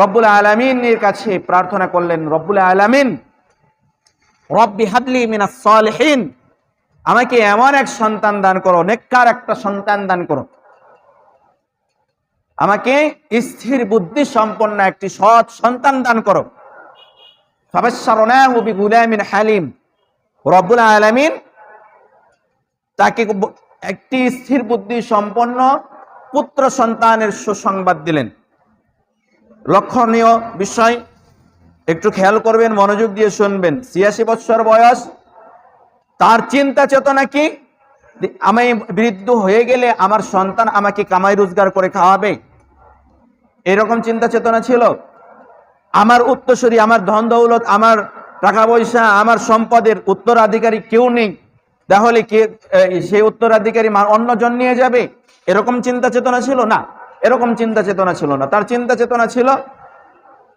রব্বুল আলামিনের কাছে প্রার্থনা করলেন, রব্বুল আলামিন রব্বি হাবলি মিনাস সালিহিন, আমাকে এমন এক সন্তান দান করো, নেককার একটা সন্তান দান করো, আমাকে স্থির বুদ্ধি সম্পন্ন একটি সৎ সন্তান দান করো। ফাবাশশারনাহু বিগুলামিন হালিম, রব্বুল আলামিন তাকে একটি স্থির বুদ্ধি সম্পন্ন পুত্র সন্তানের সুসংবাদ দিলেন। লক্ষণীয় বিষয়, একটু খেয়াল করবেন, মনোযোগ দিয়ে শুনবেন। ৮৬ বছর বয়স, তার চিন্তা চেতনা কি? আমি বৃদ্ধ হয়ে গেলে আমার সন্তান আমাকে কামাই রোজগার করে খাওয়াবে, এরকম চিন্তা চেতনা ছিল। আমার উত্তরসূরি, আমার ধন দৌলত, আমার টাকা পয়সা, আমার সম্পদের উত্তরাধিকারী কেউ নেই, তাহলে কে সেই উত্তরাধিকারী অন্যজন নিয়ে যাবে, এরকম চিন্তা চেতনা ছিল না। এরকম চিন্তা চেতনা ছিল না। তার চিন্তা চেতনা ছিল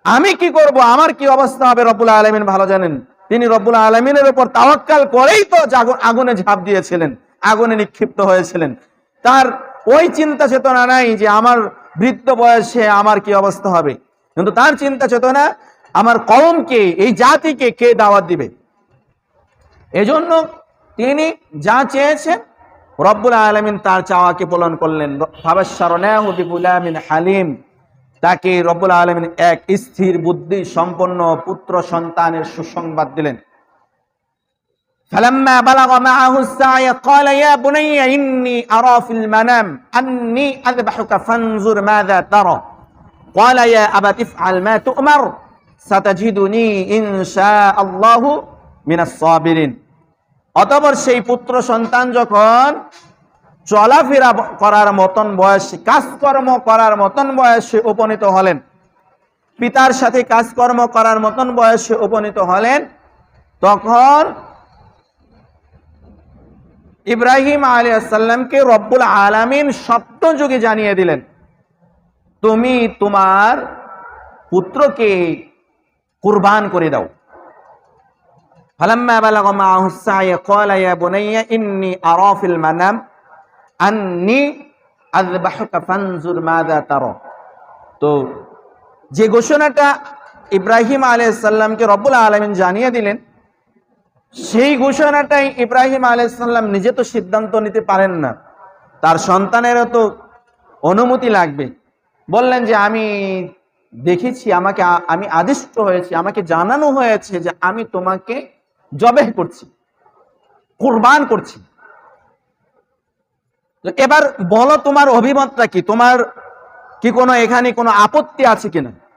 আমি কি করব, আমার কি অবস্থা হবে রব্বুল আলামিন ভালো জানেন। তিনি রব্বুল আলামিনের উপর তাওয়াক্কাল করেই তো আগুনে ঝাঁপ দিয়েছিলেন, আগুনে নিক্ষিপ্ত হয়েছিলেন। তার ওই চিন্তা চেতনা নাই যে আমার বৃদ্ধ বয়সে আমার কি অবস্থা হবে, কিন্তু তার চিন্তা চেতনা আমার কওমকে, এই জাতিকে কে দাওয়াত দিবে। এজন্য তিনি যা চেয়েছেন রব্বুল আলামিন তার চাওয়াকে পূরণ করলেন। ফাবাশশারনাহু বিগুলামিন হালিম, তাকে রব্বুল আলামিন এক স্থির বুদ্ধি সম্পন্ন পুত্র সন্তানের সুসংবাদ দিলেন। ফালাম্মা বালাগা মাআহু আস-সা'য় ক্বালা ইয়া বুনাইয়া ইন্নী আরা ফিল মানাম আন্নী আযবাহুকা ফানজুর মাযা তারা ক্বালা ইয়া আবাতি ইফআল মা তু'মার সাতাজিদুনি ইনশাআল্লাহু মিনাস সাবিরিন। অতঃপর সেই পুত্র সন্তান যখন চলাফেরা করার মতন বয়সে, কাজকর্ম করার মতন বয়সে উপনীত হলেন, পিতার সাথে কাজকর্ম করার মতন বয়সে উপনীত হলেন, তখন ইব্রাহিম আলাইহিস সালামকে রব্বুল আলামিন স্বপ্নযোগে জানিয়ে দিলেন, তুমি তোমার পুত্রকে কুরবান করে দাও। ফালাম্মা বালাগা মাআহু আস-সা'য় ক্বালা ইয়া বুনাইয়া ইন্নী আরা ফিল মানাম আন্নী আযবাহুকা ফানজুর মাযা তারা। তো যে ঘোষণাটা ইব্রাহিম আলাইহিস সালামকে রব্বুল আলামিন জানিয়ে দিলেন, সেই ঘোষণাটাই ইব্রাহিম আলাইহিস সালাম নিজে তো সিদ্ধান্ত নিতে পারেন না, তার সন্তানেরও তো অনুমতি লাগবে। বললেন যে আমি দেখেছি, আমি আদিষ্ট হয়েছি, আমাকে জানানো হয়েছে যে আমি তোমাকে জবেহ করছি, কুরবান করছি। এবার বলো তোমার অভিমতটা কি, তোমার কি কোনো এখানে কোনো আপত্তি আছে কিনা।